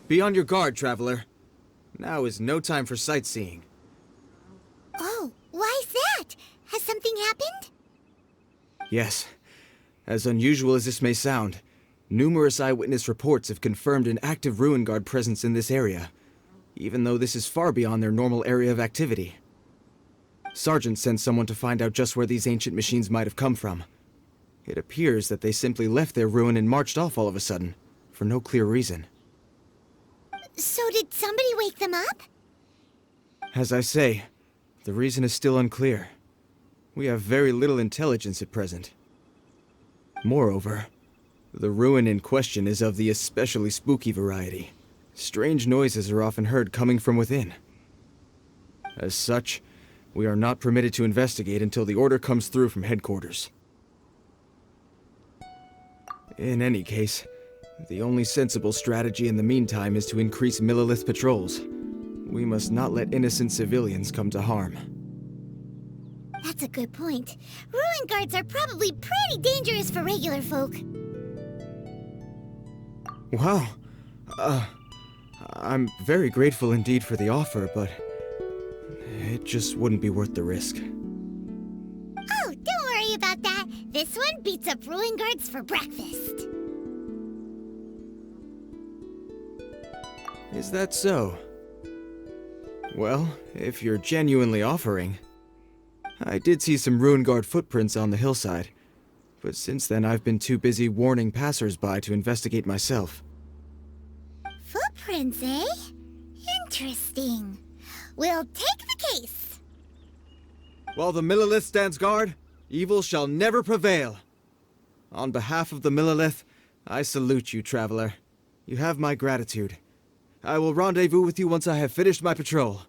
Be on your guard, traveler. Now is no time for sightseeing. Oh, why's that? Has something happened? Yes. As unusual as this may sound, numerous eyewitness reports have confirmed an active Ruin Guard presence in this area, even though this is far beyond their normal area of activity. Sergeant sent someone to find out just where these ancient machines might have come from. It appears that they simply left their ruin and marched off all of a sudden, for no clear reason. So did somebody wake them up? As I say, the reason is still unclear. We have very little intelligence at present. Moreover, the ruin in question is of the especially spooky variety. Strange noises are often heard coming from within. As such, we are not permitted to investigate until the order comes through from headquarters. In any case, the only sensible strategy in the meantime is to increase Millilith patrols. We must not let innocent civilians come to harm. That's a good point. Ruin guards are probably pretty dangerous for regular folk. Wow. I'm very grateful indeed for the offer, but it just wouldn't be worth the risk. Oh, don't worry about that. This one beats up ruin guards for breakfast. Is that so? Well, if you're genuinely offering... I did see some Ruin Guard footprints on the hillside, but since then I've been too busy warning passers-by to investigate myself. Footprints, eh? Interesting. We'll take the case. While the Millilith stands guard, evil shall never prevail. On behalf of the Millilith, I salute you, traveler. You have my gratitude. I will rendezvous with you once I have finished my patrol.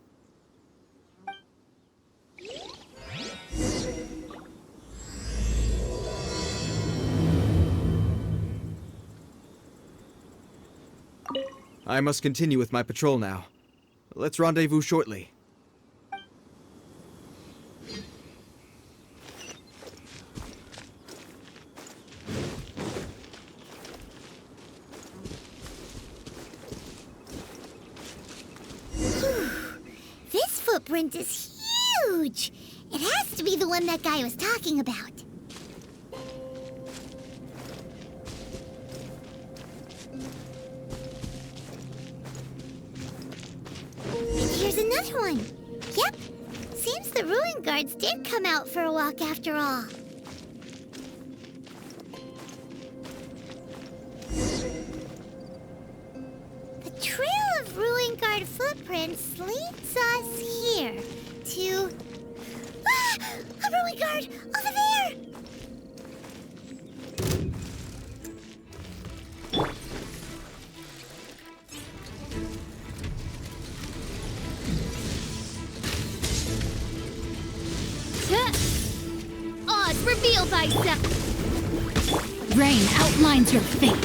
I must continue with my patrol now. Let's rendezvous shortly. This footprint is huge! It has to be the one that guy was talking about. And here's another one. Yep, seems the ruin guards did come out for a walk after all. The trail of ruin guard footprints leads us here to... Ah! A ruin guard! Over there! Oz, reveal thyself! Rain outlines your fate.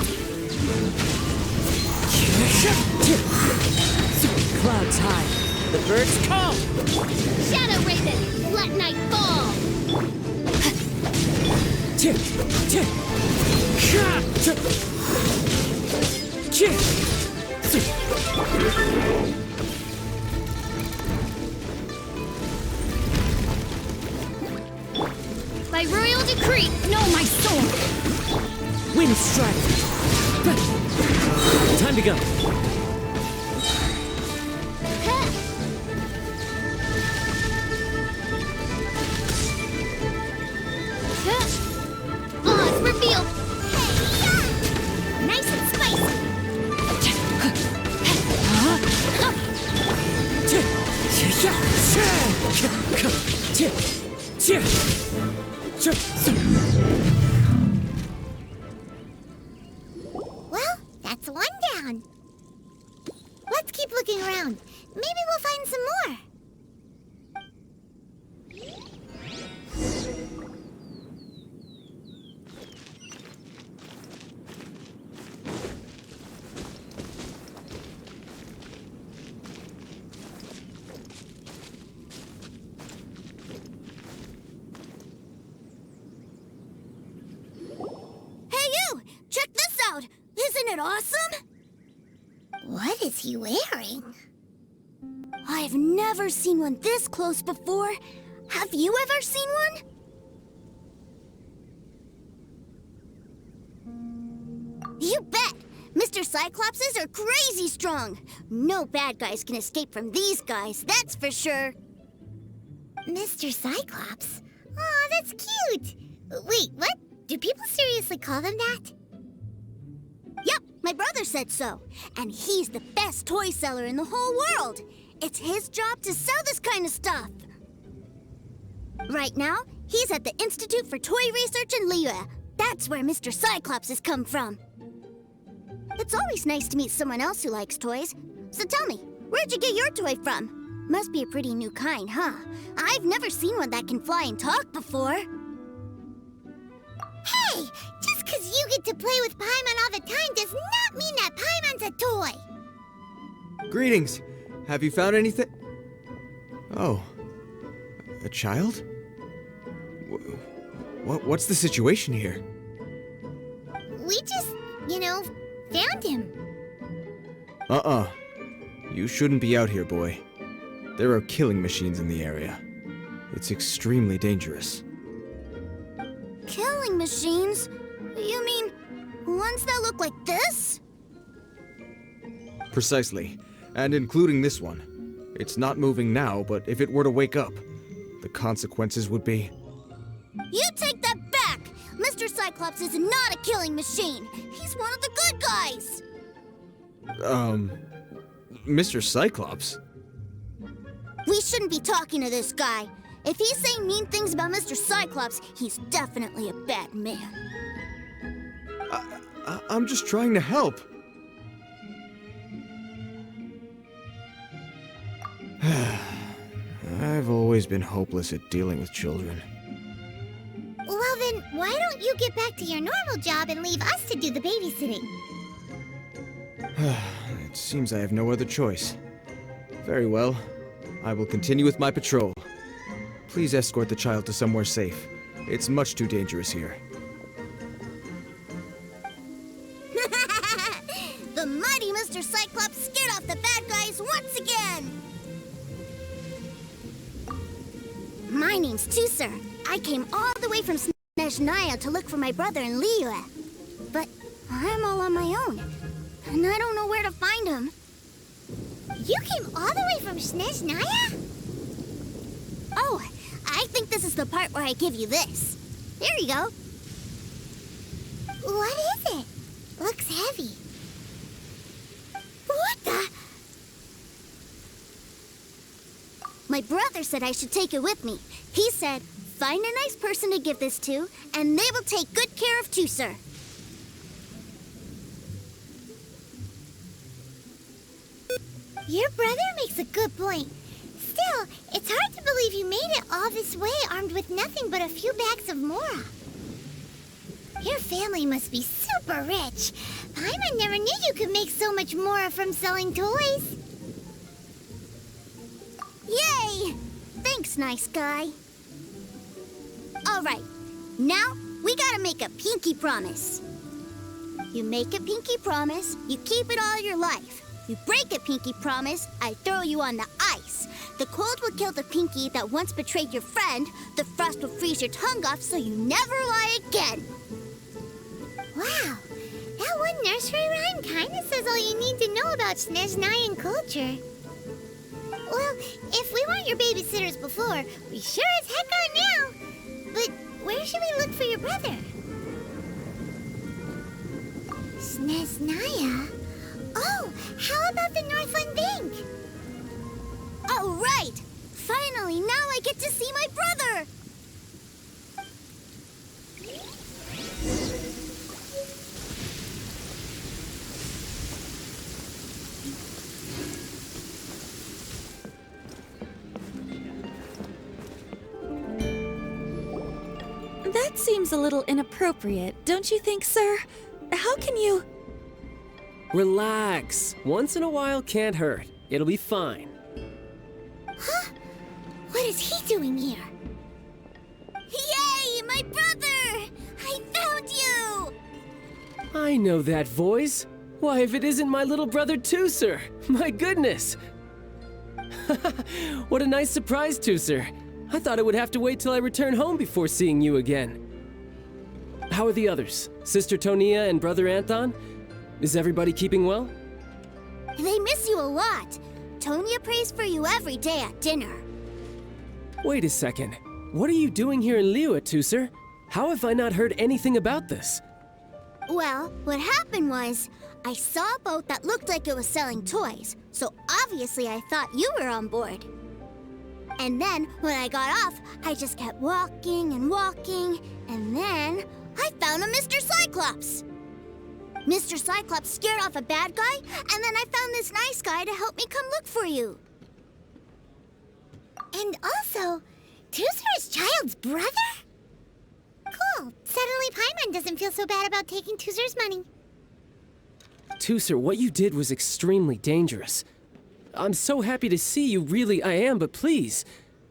Clouds high. The birds come! Shadow Raven, let night fall! By royal decree, know my sword! Wind strike! Time to go! Oz, reveal! Nice and spicy! Well, that's one down. Let's keep looking around. Maybe we'll find some more. Hey you! Check this out! Isn't it awesome? What is he wearing? I've never seen one this close before. Have you ever seen one? You bet! Mr. Cyclopses are crazy strong. No bad guys can escape from these guys, that's for sure. Mr. Cyclops? Aw, that's cute! Wait, what? Do people seriously call them that? Yep, my brother said so. And he's the best toy seller in the whole world. It's his job to sell this kind of stuff. Right now, he's at the Institute for Toy Research in Liyue. That's where Mr. Cyclops has come from. It's always nice to meet someone else who likes toys. So tell me, where'd you get your toy from? Must be a pretty new kind, huh? I've never seen one that can fly and talk before. Hey! Just 'cause you get to play with Paimon all the time does not mean that Paimon's a toy! Greetings. Have you found anything? Oh. A child? What's the situation here? We just, found him. You shouldn't be out here, boy. There are killing machines in the area. It's extremely dangerous. Killing machines? You mean ones that look like this? Precisely. And including this one. It's not moving now, but if it were to wake up, the consequences would be... You take that back! Mr. Cyclops is not a killing machine. He's one of the good guys. Mr. Cyclops? We shouldn't be talking to this guy. If he's saying mean things about Mr. Cyclops, he's definitely a bad man. I'm just trying to help. I've always been hopeless at dealing with children. Well then, why don't you get back to your normal job and leave us to do the babysitting? It seems I have no other choice. Very well. I will continue with my patrol. Please escort the child to somewhere safe. It's much too dangerous here. The mighty Mr. Cyclops scared off the bad guys once again! My name's Tusser. I came all the way from Snezhnaya to look for my brother in Liyue. But I'm all on my own, and I don't know where to find him. You came all the way from Snezhnaya? Oh, I think this is the part where I give you this. There you go. What is it? Looks heavy. What the? My brother said I should take it with me. He said, find a nice person to give this to, and they will take good care of Tusser. Your brother makes a good point. Still, it's hard to believe you made it all this way armed with nothing but a few bags of Mora. Your family must be super rich. Paimon never knew you could make so much Mora from selling toys. Yay! Thanks, nice guy. All right, now we gotta make a pinky promise. You make a pinky promise, you keep it all your life. You break a pinky promise, I throw you on the ice. The cold will kill the pinky that once betrayed your friend. The frost will freeze your tongue off so you never lie again. Wow, that one nursery rhyme kind of says all you need to know about Snezhnayan culture. Well, if we weren't your babysitters before, we sure as heck are now. But where should we look for your brother? Snezhnaya? Oh, how about the Northland Bank? All right! Finally, now I get to see my brother! That seems a little inappropriate, don't you think, sir? How can you... Relax. Once in a while can't hurt. It'll be fine. Huh? What is he doing here? Yay, my brother! I found you! I know that voice. Why, if it isn't my little brother Tooser! My goodness! What a nice surprise, Tooser. I thought I would have to wait till I return home before seeing you again. How are the others? Sister Tonia and Brother Anton? Is everybody keeping well? They miss you a lot. Tonia prays for you every day at dinner. Wait a second. What are you doing here in Liyue, Tooser? How have I not heard anything about this? Well, what happened was, I saw a boat that looked like it was selling toys, so obviously I thought you were on board. And then, when I got off, I just kept walking and walking, and then I found a Mr. Cyclops! Mr. Cyclops scared off a bad guy, and then I found this nice guy to help me come look for you. And also, Tooser is Childe's brother? Cool. Suddenly Paimon doesn't feel so bad about taking Tooser's money. Tooser, what you did was extremely dangerous. I'm so happy to see you, really I am, but please,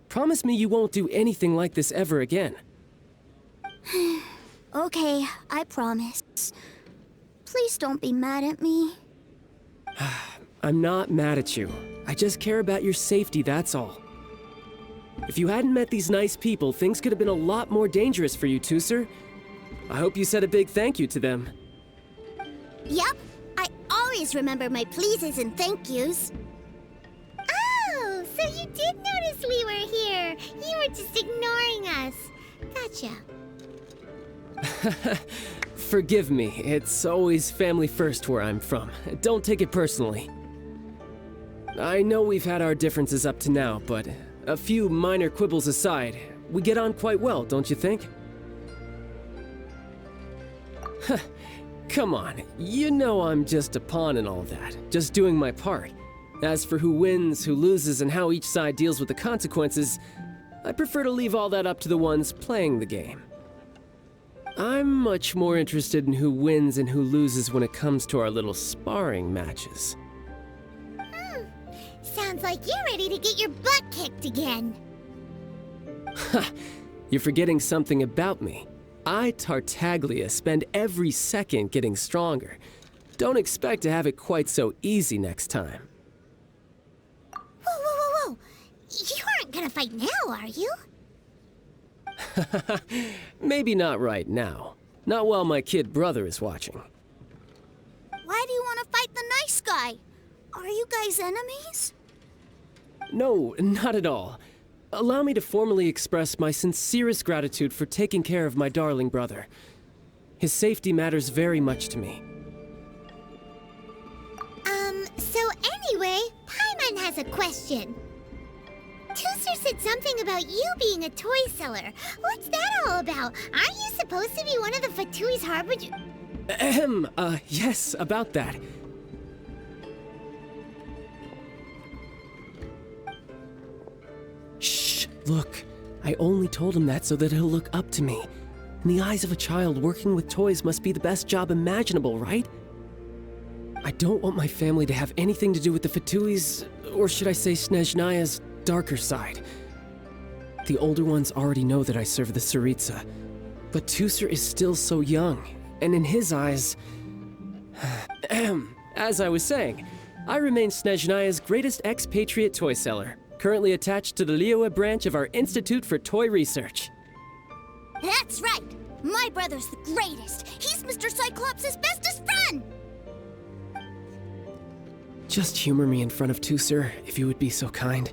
promise me you won't do anything like this ever again. Okay, I promise. Please don't be mad at me. I'm not mad at you. I just care about your safety, that's all. If you hadn't met these nice people, things could have been a lot more dangerous for you, Tooser. I hope you said a big thank you to them. Yep, I always remember my pleases and thank yous. Oh, so you did notice we were here. You were just ignoring us. Gotcha. Forgive me, it's always family first where I'm from. Don't take it personally. I know we've had our differences up to now, but a few minor quibbles aside, we get on quite well, don't you think? Come on, you know I'm just a pawn and all that, just doing my part. As for who wins, who loses, and how each side deals with the consequences, I prefer to leave all that up to the ones playing the game. I'm much more interested in who wins and who loses when it comes to our little sparring matches. Sounds like you're ready to get your butt kicked again. You're forgetting something about me. I, Tartaglia, spend every second getting stronger. Don't expect to have it quite so easy next time. Whoa. You aren't gonna fight now, are you? Maybe not right now. Not while my kid brother is watching. Why do you want to fight the nice guy? Are you guys enemies? No, not at all. Allow me to formally express my sincerest gratitude for taking care of my darling brother. His safety matters very much to me. So anyway, Paimon has a question. Tooser said something about you being a toy seller. What's that all about? Aren't you supposed to be one of the Fatui's harbinger? Yes, about that. Shh, look. I only told him that so that he'll look up to me. In the eyes of a child, working with toys must be the best job imaginable, right? I don't want my family to have anything to do with the Fatui's, or should I say Snezhnaya's, darker side. The older ones already know that I serve the Tsaritsa, but Tooser is still so young, and in his eyes... As I was saying, I remain Snezhnaya's greatest expatriate toy seller, currently attached to the Liyue branch of our Institute for Toy Research. That's right! My brother's the greatest! He's Mr. Cyclops' bestest friend! Just humor me in front of Tooser, if you would be so kind.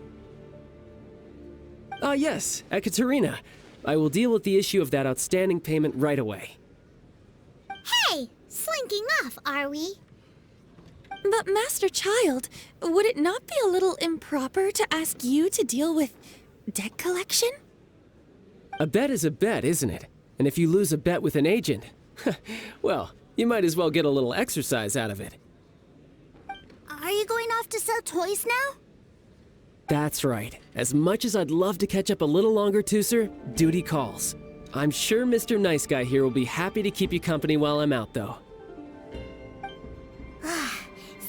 Yes, Ekaterina. I will deal with the issue of that outstanding payment right away. Hey, slinking off, are we? But Master Childe, would it not be a little improper to ask you to deal with debt collection? A bet is a bet, isn't it? And if you lose a bet with an agent, well, you might as well get a little exercise out of it. Are you going off to sell toys now? That's right. As much as I'd love to catch up a little longer, Tooser, duty calls. I'm sure Mr. Nice Guy here will be happy to keep you company while I'm out, though.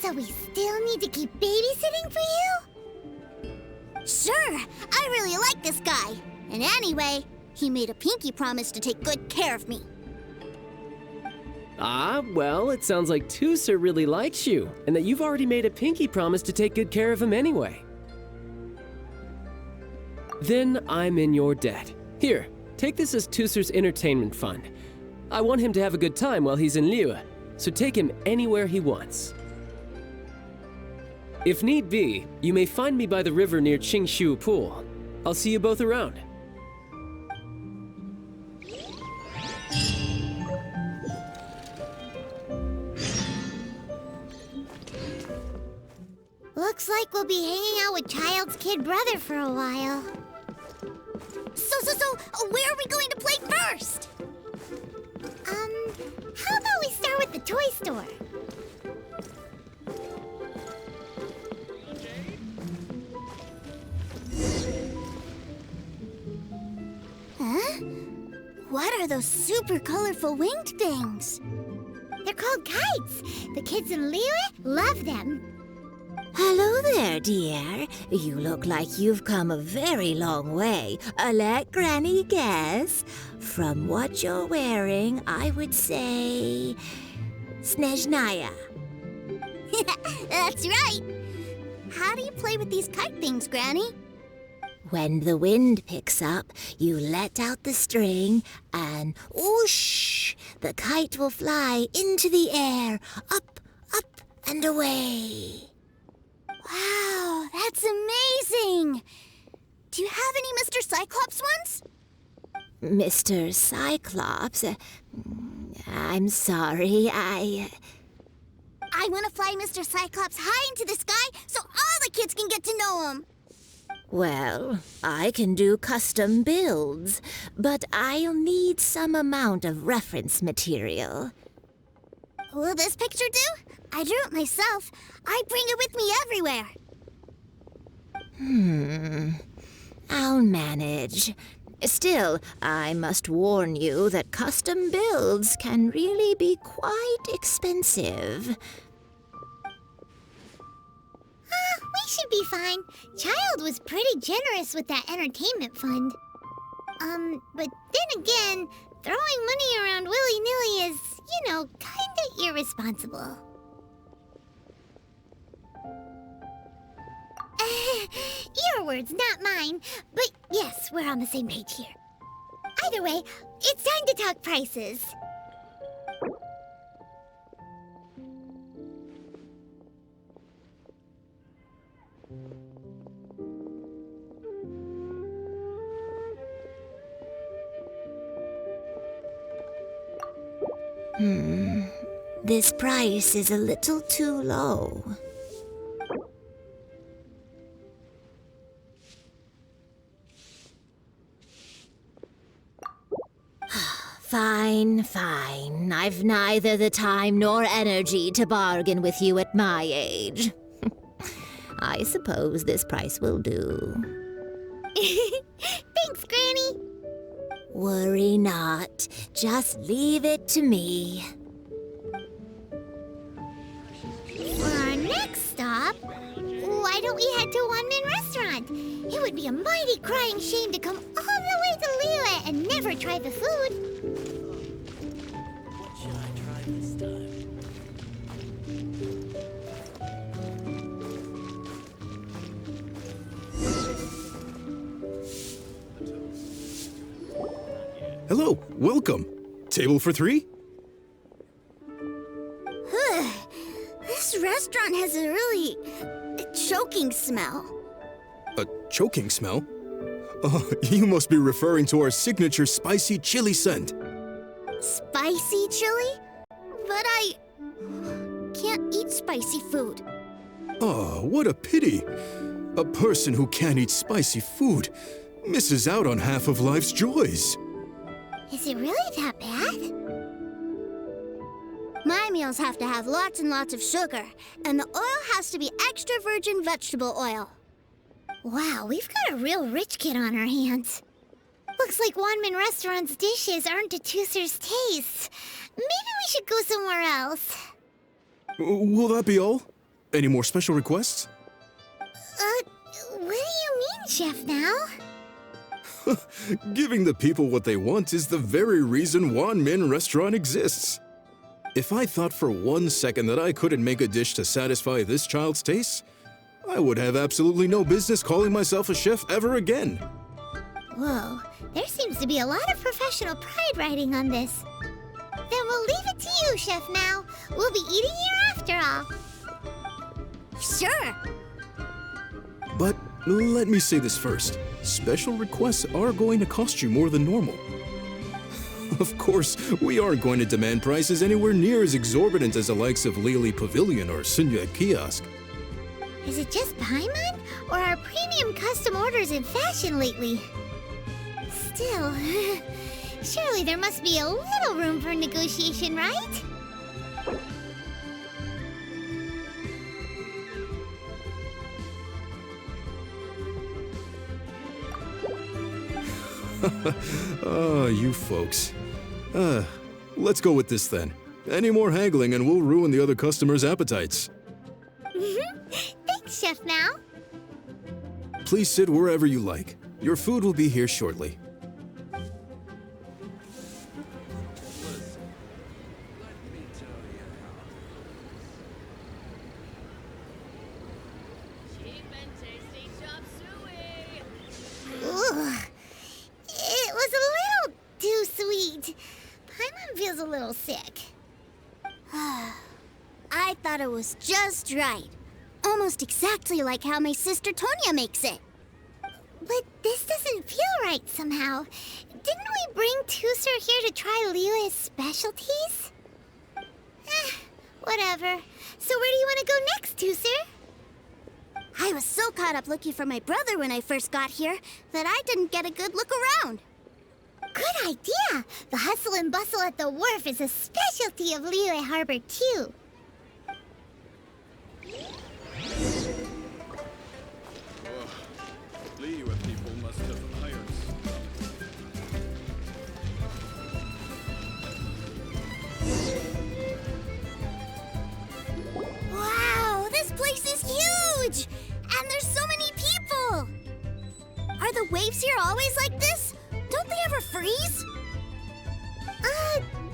So we still need to keep babysitting for you? Sure, I really like this guy. And anyway, he made a pinky promise to take good care of me. Ah, well, it sounds like Tusser really likes you, and that you've already made a pinky promise to take good care of him anyway. Then I'm in your debt. Here, take this as Tusser's entertainment fund. I want him to have a good time while he's in Liyue, so take him anywhere he wants. If need be, you may find me by the river near Qingshu Pool. I'll see you both around. Looks like we'll be hanging out with Childe's kid brother for a while. So, where are we going to play first? How about we start with the toy store? Huh? What are those super colorful winged things? They're called kites. The kids in Liyue love them. Hello there, dear. You look like you've come a very long way. Let Granny guess. From what you're wearing, I would say... Snezhnaya. That's right. How do you play with these kite things, Granny? When the wind picks up, you let out the string and whoosh! The kite will fly into the air, up, up, and away. Wow, that's amazing! Do you have any Mr. Cyclops ones? Mr. Cyclops? I'm sorry, I want to fly Mr. Cyclops high into the sky so all the kids can get to know him. Well, I can do custom builds, but I'll need some amount of reference material. Will this picture do? I drew it myself. I bring it with me everywhere. I'll manage. Still, I must warn you that custom builds can really be quite expensive. We should be fine. Childe was pretty generous with that entertainment fund. But then again, throwing money around willy-nilly is, kinda irresponsible. Your words, not mine. But yes, we're on the same page here. Either way, it's time to talk prices. This price is a little too low. Fine. I've neither the time nor energy to bargain with you at my age. I suppose this price will do. Thanks, Granny. Worry not. Just leave it to me. For our next stop, why don't we head to a one-man restaurant? It would be a mighty crying shame to come all the way to Liyue and never try the food. What should I try this time? Hello, welcome. Table for three? This restaurant has a really choking smell. A choking smell? Oh, you must be referring to our signature spicy chili scent. Spicy chili? But I can't eat spicy food. Oh, what a pity. A person who can't eat spicy food misses out on half of life's joys. Is it really that bad? My meals have to have lots and lots of sugar, and the oil has to be extra virgin vegetable oil. Wow, we've got a real rich kid on our hands. Looks like Wanmin Restaurant's dishes aren't to Tusser's taste. Maybe we should go somewhere else. Will that be all? Any more special requests? What do you mean, Chef, now? Giving the people what they want is the very reason Wanmin Restaurant exists. If I thought for 1 second that I couldn't make a dish to satisfy this child's tastes, I would have absolutely no business calling myself a chef ever again. Whoa, there seems to be a lot of professional pride riding on this. Then we'll leave it to you, Chef Mao. We'll be eating here after all. Sure. But let me say this first. Special requests are going to cost you more than normal. Of course, we aren't going to demand prices anywhere near as exorbitant as the likes of Lily Pavilion or Sunya Kiosk. Is it just Paimon, or are premium custom orders in fashion lately? Still, surely there must be a little room for negotiation, right? You folks. Let's go with this then. Any more haggling and we'll ruin the other customers' appetites. Thanks, Chef Mao. Please sit wherever you like. Your food will be here shortly. Ugh. It was a little too sweet. Paimon feels a little sick. I thought it was just right. Almost exactly like how my sister Tonya makes it. But this doesn't feel right somehow. Didn't we bring Tusser here to try Liyue's specialties? Whatever. So where do you want to go next, Tusser? I was so caught up looking for my brother when I first got here that I didn't get a good look around. Good idea! The hustle and bustle at the wharf is a specialty of Liyue Harbor, too. Liyue people must have iron. Wow, this place is huge! And there's so many people! Are the waves here always like this? Don't they ever freeze?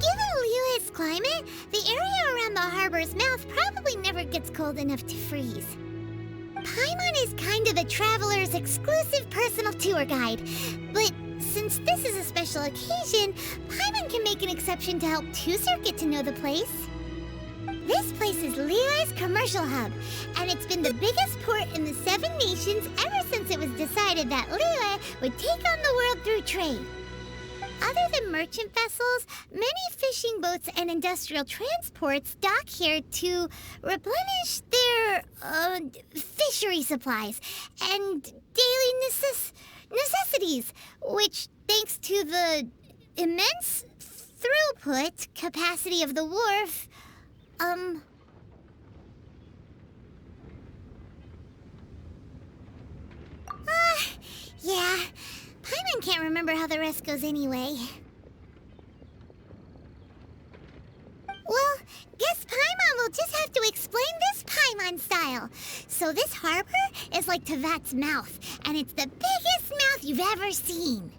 Given Liyue's climate, the area around the harbor's mouth probably never gets cold enough to freeze. Paimon is kind of the traveler's exclusive personal tour guide, but since this is a special occasion, Paimon can make an exception to help Tusser get to know the place. This place is Liyue's commercial hub, and it's been the biggest port in the Seven Nations ever since it was decided that Liyue would take on the world through trade. Other than merchant vessels, many fishing boats and industrial transports dock here to replenish their fishery supplies and daily necessities, which, thanks to the immense throughput capacity of the wharf, yeah. Paimon can't remember how the rest goes anyway. Well, guess Paimon will just have to explain this Paimon style. So this harbor is like Tevat's mouth, and it's the biggest mouth you've ever seen.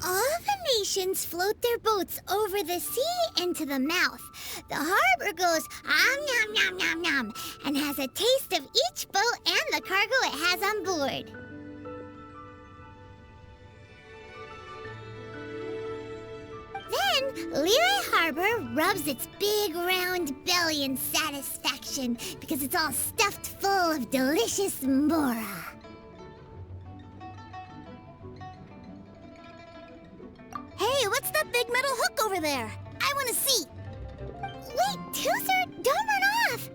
All the nations float their boats over the sea into the mouth. The harbor goes nom nom nom nom and has a taste of each boat and the cargo it has on board. Then Liyue Harbor rubs its big round belly in satisfaction because it's all stuffed full of delicious mora. Hey, what's that big metal hook over there? I want to see. Wait, Tusser, don't run off!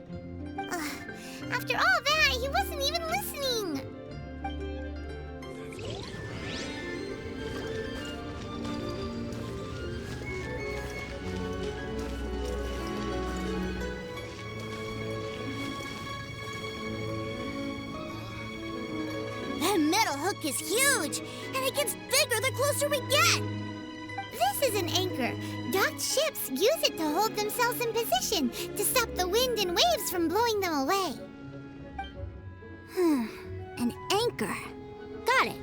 After all that, he wasn't even listening. That metal hook is huge, and it gets bigger the closer we get. This is an anchor. Docked ships use it to hold themselves in position to stop the wind and waves from blowing them away. An anchor. Got it.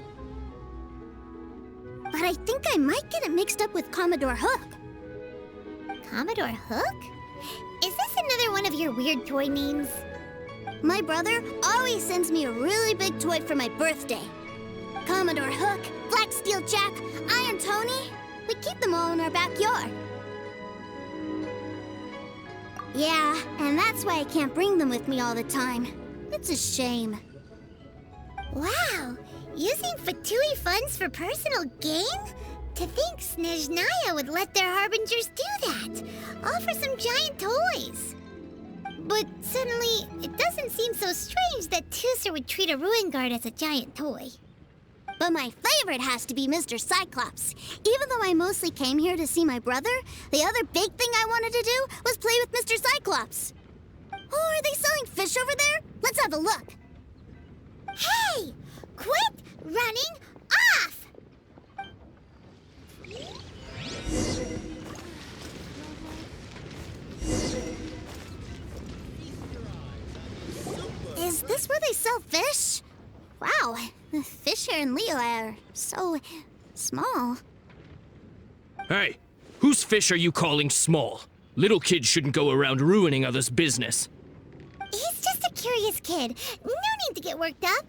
But I think I might get it mixed up with Commodore Hook. Commodore Hook? Is this another one of your weird toy names? My brother always sends me a really big toy for my birthday. Commodore Hook, Black Steel Jack, Iron Tony. We keep them all in our backyard. Yeah, and that's why I can't bring them with me all the time. It's a shame. Wow! Using Fatui funds for personal gain? To think Snezhnaya would let their harbingers do that! All for some giant toys! But suddenly, it doesn't seem so strange that Tusser would treat a ruin guard as a giant toy. But my favorite has to be Mr. Cyclops. Even though I mostly came here to see my brother, the other big thing I wanted to do was play with Mr. Cyclops. Oh, are they selling fish over there? Let's have a look. Hey! Quit running off! Is this where they sell fish? Wow, the fish here in Leo are so small. Hey, whose fish are you calling small? Little kids shouldn't go around ruining others' business. He's just a curious kid. No need to get worked up.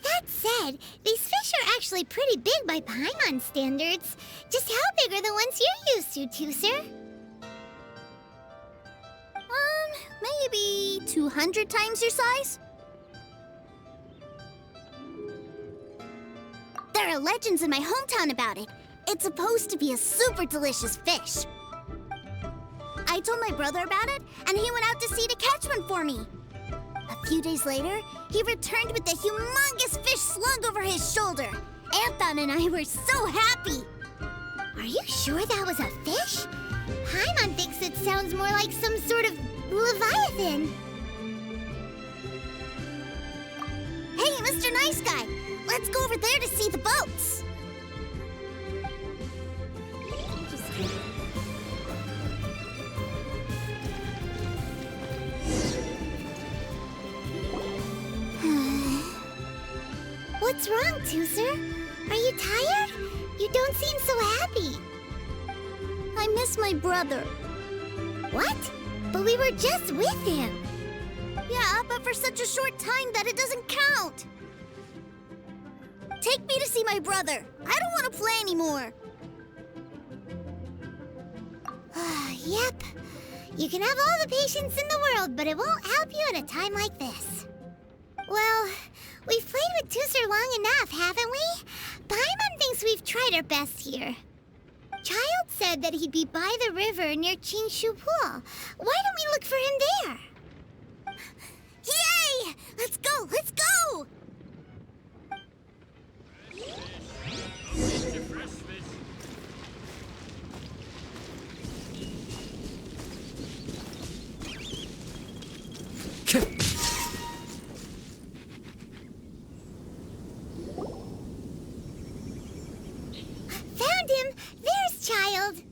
That said, these fish are actually pretty big by Paimon standards. Just how big are the ones you're used to, Tusser? Maybe 200 times your size? There are legends in my hometown about it. It's supposed to be a super delicious fish. I told my brother about it, and he went out to sea to catch one for me. A few days later, he returned with a humongous fish slung over his shoulder. Anthon and I were so happy. Are you sure that was a fish? Paimon thinks it sounds more like some sort of leviathan. Hey, Mr. Nice Guy, let's go over there to see the boats. What's wrong, Tusser? Are you tired? You don't seem so happy. I miss my brother. What? But we were just with him. Yeah, but for such a short time that it doesn't count. Take me to see my brother. I don't want to play anymore. Yep. You can have all the patience in the world, but it won't help you at a time like this. Well, we've played with Tusser long enough, haven't we? Paimon thinks we've tried our best here. Childe said that he'd be by the river near Chinshu Pool. Why don't we look for him there? Yay! Let's go! Let's go! Found him! There's Childe!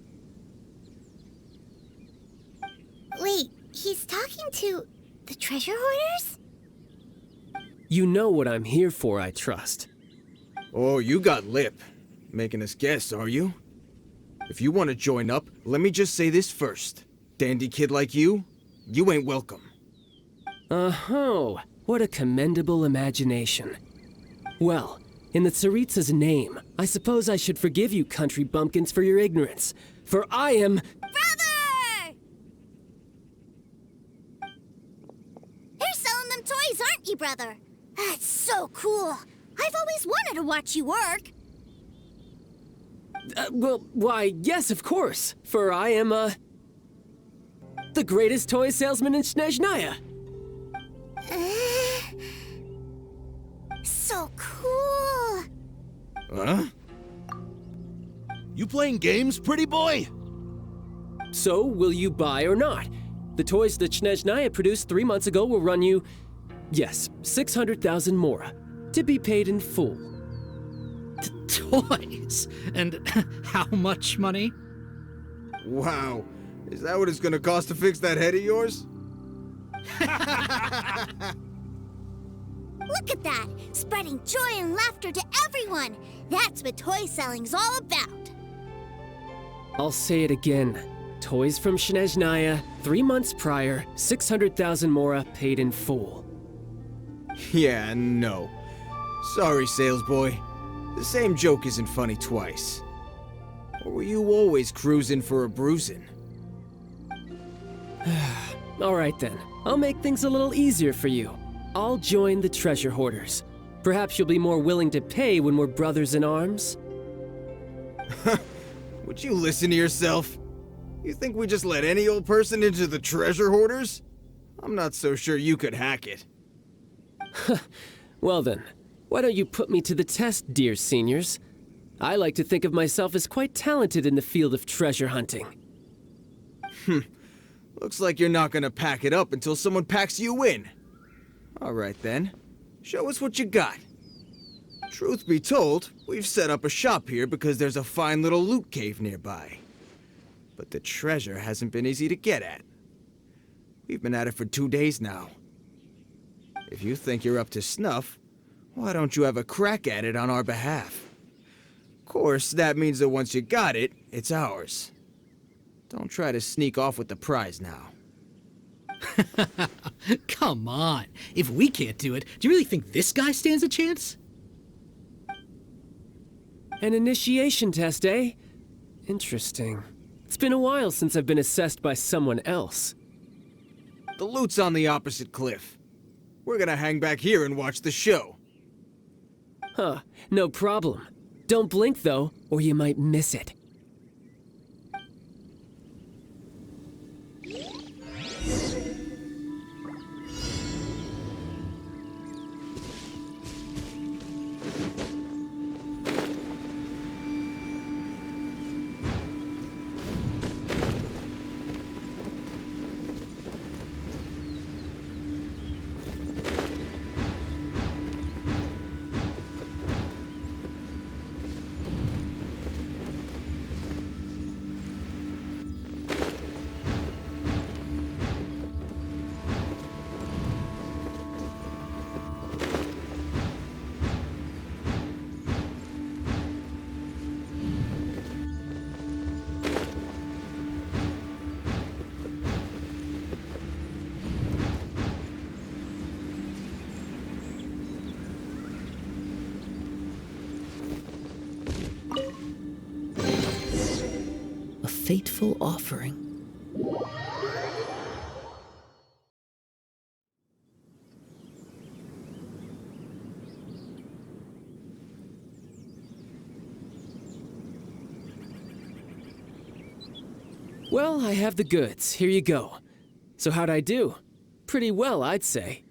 Wait, he's talking to the treasure hoarders? You know what I'm here for, I trust. Oh, you got lip. Making us guess, are you? If you want to join up, let me just say this first. Dandy kid like you ain't welcome. Oh, what a commendable imagination. Well, in the Tsaritsa's name, I suppose I should forgive you country bumpkins for your ignorance, for I am... Brother! You're selling them toys, aren't you, brother? That's so cool. I've always wanted to watch you work. Well, why, yes, of course, for I am, the greatest toy salesman in Snezhnaya. So cool. Huh? You playing games, pretty boy? So, will you buy or not? The toys that Snezhnaya produced 3 months ago will run you, yes, 600,000 mora, to be paid in full. Toys? And how much money? Wow. Is that what it's gonna cost to fix that head of yours? Look at that! Spreading joy and laughter to everyone! That's what toy selling's all about. I'll say it again. Toys from Snezhnaya, 3 months prior, 600,000 mora paid in full. Yeah, no. Sorry, salesboy. The same joke isn't funny twice. Or were you always cruising for a bruising? Alright then, I'll make things a little easier for you. I'll join the treasure hoarders. Perhaps you'll be more willing to pay when we're brothers in arms? Would you listen to yourself? You think we just let any old person into the treasure hoarders? I'm not so sure you could hack it. Well then, why don't you put me to the test, dear seniors? I like to think of myself as quite talented in the field of treasure hunting. Looks like you're not gonna pack it up until someone packs you in. Alright then, show us what you got. Truth be told, we've set up a shop here because there's a fine little loot cave nearby. But the treasure hasn't been easy to get at. We've been at it for 2 days now. If you think you're up to snuff, why don't you have a crack at it on our behalf? Of course, that means that once you got it, it's ours. Don't try to sneak off with the prize now. Come on. If we can't do it, do you really think this guy stands a chance? An initiation test, eh? Interesting. It's been a while since I've been assessed by someone else. The loot's on the opposite cliff. We're gonna hang back here and watch the show. Huh, no problem. Don't blink though, or you might miss it. A fateful offering. Well, I have the goods. Here you go. So how'd I do? Pretty well, I'd say.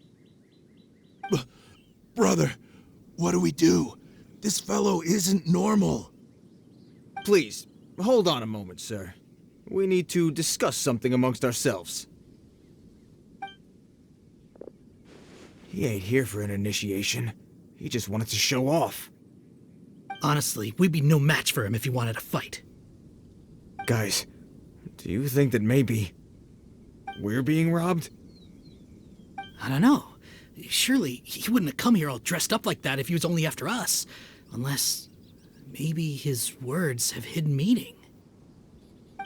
Brother, what do we do? This fellow isn't normal. Please, hold on a moment, sir. We need to discuss something amongst ourselves. He ain't here for an initiation. He just wanted to show off. Honestly, we'd be no match for him if he wanted to fight. Guys, do you think that maybe we're being robbed? I don't know. Surely he wouldn't have come here all dressed up like that if he was only after us. Unless maybe his words have hidden meaning.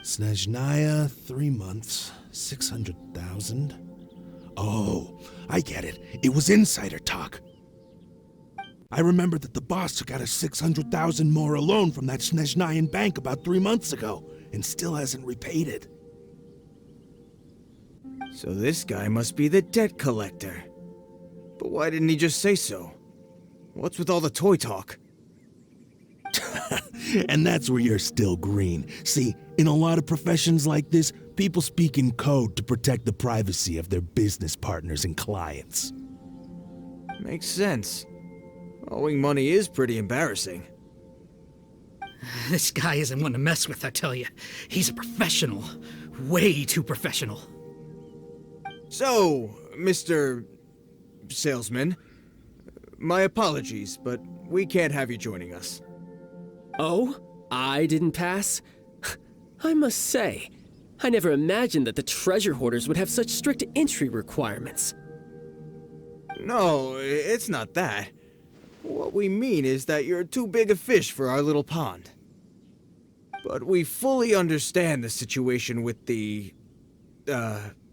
Snezhnaya, 3 months, 600,000. Oh, I get it. It was insider talk. I remember that the boss took out a 600,000 more loan from that Snezhnayan bank about 3 months ago, and still hasn't repaid it. So this guy must be the debt collector. But why didn't he just say so? What's with all the toy talk? And that's where you're still green. See, in a lot of professions like this, people speak in code to protect the privacy of their business partners and clients. Makes sense. Owing money is pretty embarrassing. This guy isn't one to mess with, I tell you. He's a professional. Way too professional. So, Mr. Salesman, my apologies, but we can't have you joining us. Oh? I didn't pass? I must say, I never imagined that the treasure hoarders would have such strict entry requirements. No, it's not that. What we mean is that you're too big a fish for our little pond. But we fully understand the situation with the,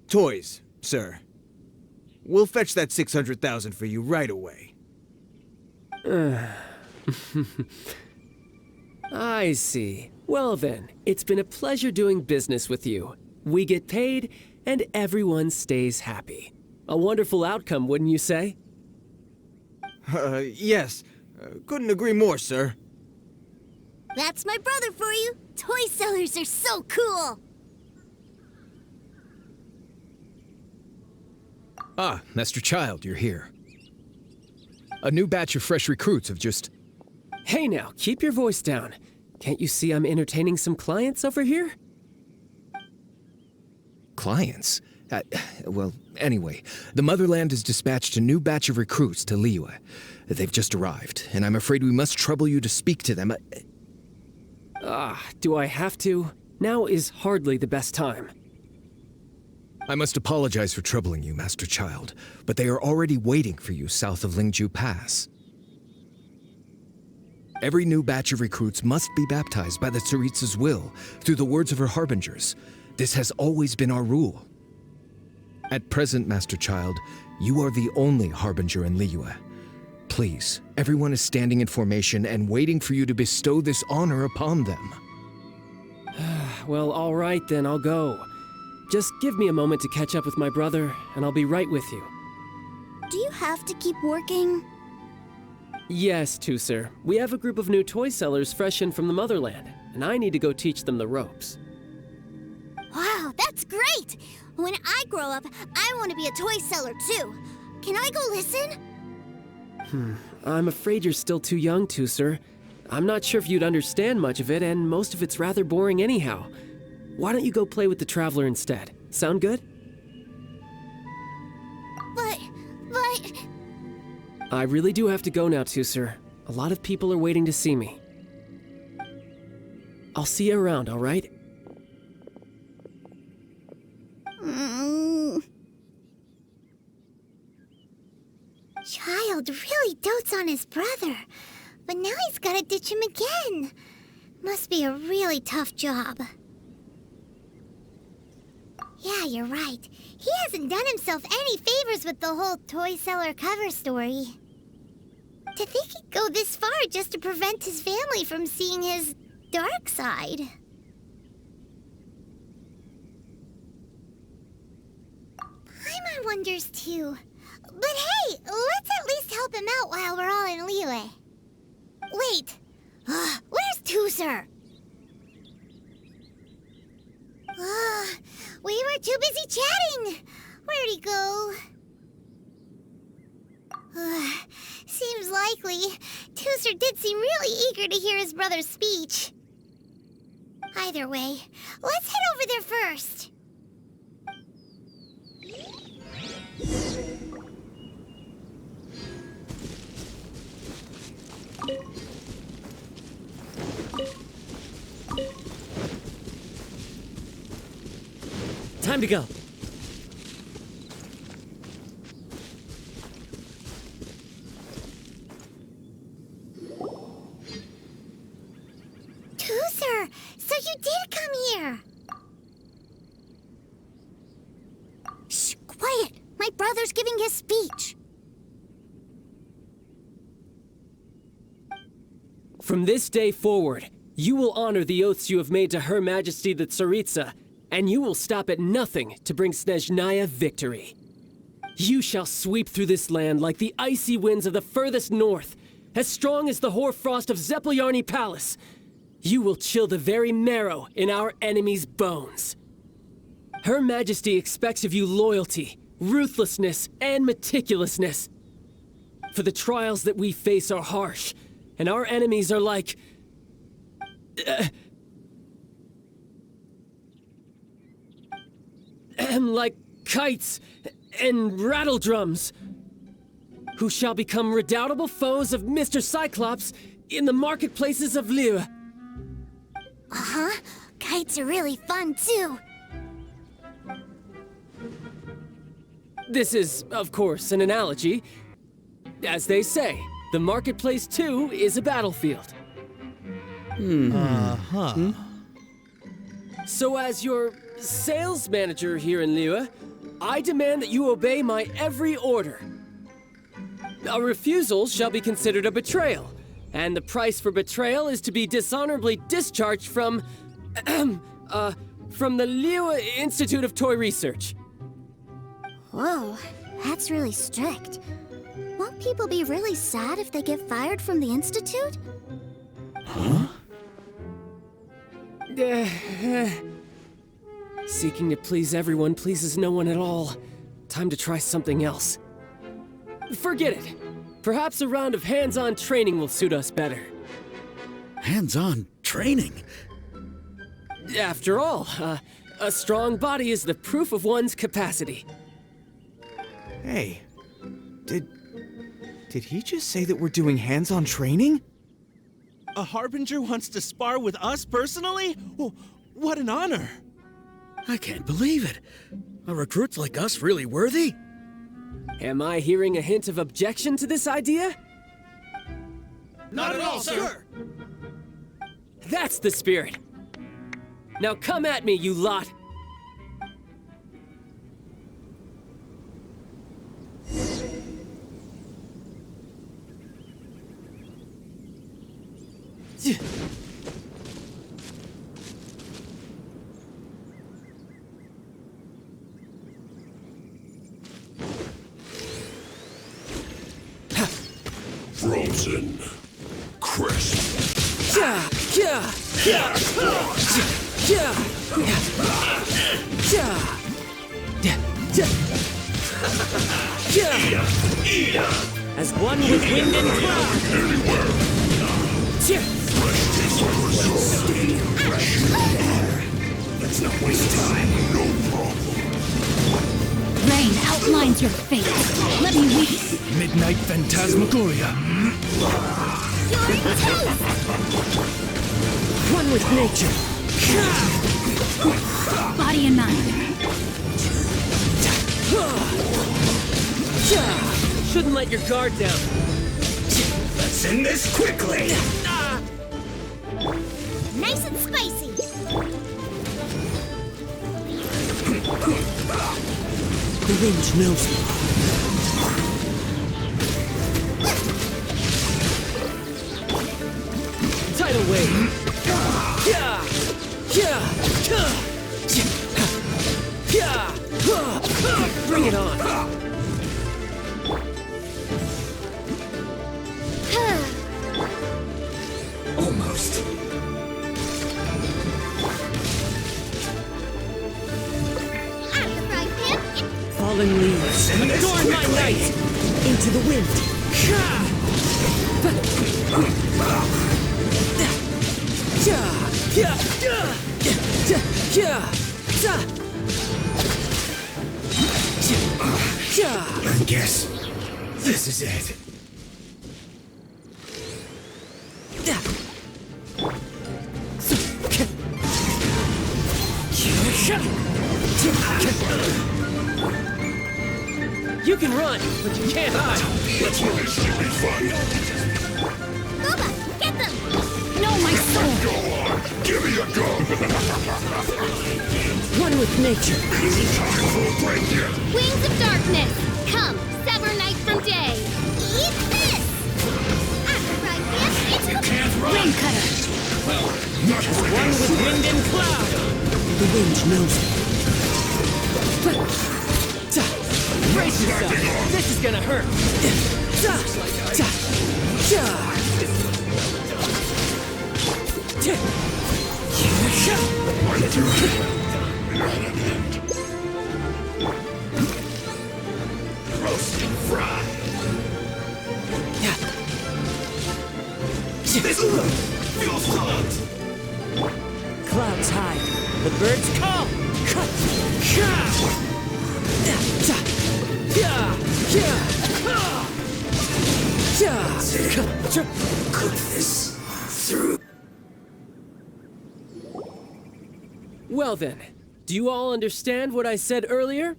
toys, sir. We'll fetch that 600,000 for you right away. I see. Well then, it's been a pleasure doing business with you. We get paid, and everyone stays happy. A wonderful outcome, wouldn't you say? Yes. Couldn't agree more, sir. That's my brother for you. Toy sellers are so cool. Ah, Master Childe, you're here. A new batch of fresh recruits have just... Hey now, keep your voice down. Can't you see I'm entertaining some clients over here? Clients? Well, anyway, the Motherland has dispatched a new batch of recruits to Liyue. They've just arrived, and I'm afraid we must trouble you to speak to them. Do I have to? Now is hardly the best time. I must apologize for troubling you, Master Childe, but they are already waiting for you south of Lingju Pass. Every new batch of recruits must be baptized by the Tsaritsa's will, through the words of her harbingers. This has always been our rule. At present, Master Childe, you are the only harbinger in Liyue. Please, everyone is standing in formation and waiting for you to bestow this honor upon them. Well, all right then, I'll go. Just give me a moment to catch up with my brother, and I'll be right with you. Do you have to keep working? Yes, Tusser. We have a group of new toy sellers fresh in from the Motherland, and I need to go teach them the ropes. Wow, that's great! When I grow up, I want to be a toy seller too. Can I go listen? I'm afraid you're still too young, Tusser. I'm not sure if you'd understand much of it, and most of it's rather boring anyhow. Why don't you go play with the Traveler instead? Sound good? But... I really do have to go now, Tusser. A lot of people are waiting to see me. I'll see you around, all right? Childe really dotes on his brother, but now he's gotta ditch him again. Must be a really tough job. Yeah, you're right. He hasn't done himself any favors with the whole toy seller cover story. To think he'd go this far just to prevent his family from seeing his dark side. Paimon wonders too. But hey, let's at least help him out while we're all in Liyue. Wait, where's Tusser? We were too busy chatting. Where'd he go? Seems likely. Tusser did seem really eager to hear his brother's speech. Either way, let's head over there first. Time to go. Tusser, so you did come here. Shh, quiet. My brother's giving his speech. From this day forward, you will honor the oaths you have made to Her Majesty the Tsaritsa, and you will stop at nothing to bring Snezhnaya victory. You shall sweep through this land like the icy winds of the furthest north, as strong as the hoarfrost of Zeppeljärni Palace. You will chill the very marrow in our enemies' bones. Her Majesty expects of you loyalty, ruthlessness, and meticulousness. For the trials that we face are harsh, and our enemies are like... like kites and rattle drums, who shall become redoubtable foes of Mr. Cyclops in the marketplaces of Liyue. Uh-huh. Kites are really fun, too. This is, of course, an analogy. As they say, The marketplace, too, is a battlefield. So as your sales manager here in Liyue, I demand that you obey my every order. A refusal shall be considered a betrayal, and the price for betrayal is to be dishonorably discharged from the Liyue Institute of Toy Research. Whoa, that's really strict. Won't people be really sad if they get fired from the Institute? Seeking to please everyone pleases no one at all. Time to try something else. Forget it. Perhaps a round of hands-on training will suit us better. Hands-on training? After all, a strong body is the proof of one's capacity. Hey, did he just say that we're doing hands-on training? A Harbinger wants to spar with us personally? Well, what an honor! I can't believe it. Are recruits like us really worthy? Am I hearing a hint of objection to this idea? Not at all, sir! That's the spirit. Now come at me, you lot! Frozen. Crisp. As one with wind and cloud. Let's not waste time. No problem. Rain outlines your fate. Let me weep. Midnight Phantasmagoria. You're toast! One with nature. Body and mind. Shouldn't let your guard down. Let's end this quickly. Nice and spicy. The wind knows me. Tidal wave. Bring it on. Almost. Fallen leaves, adorn my night! Into the wind! I guess this is it. You can run, but you can't hide. Let's finish this be fun. Boba, get them! No, my soul! Go on, give me a gun. One with nature. Is it time for a break yet? Wings of darkness! Come, sever night from day! Eat this! You can't run. Rain cutter! Not for One this. with wind and cloud. The wind knows me. Brace yourself. This is gonna hurt. Roast and fry. This feels hot. Clouds hide. The birds call. Cook this through. Well then, do you all understand what I said earlier?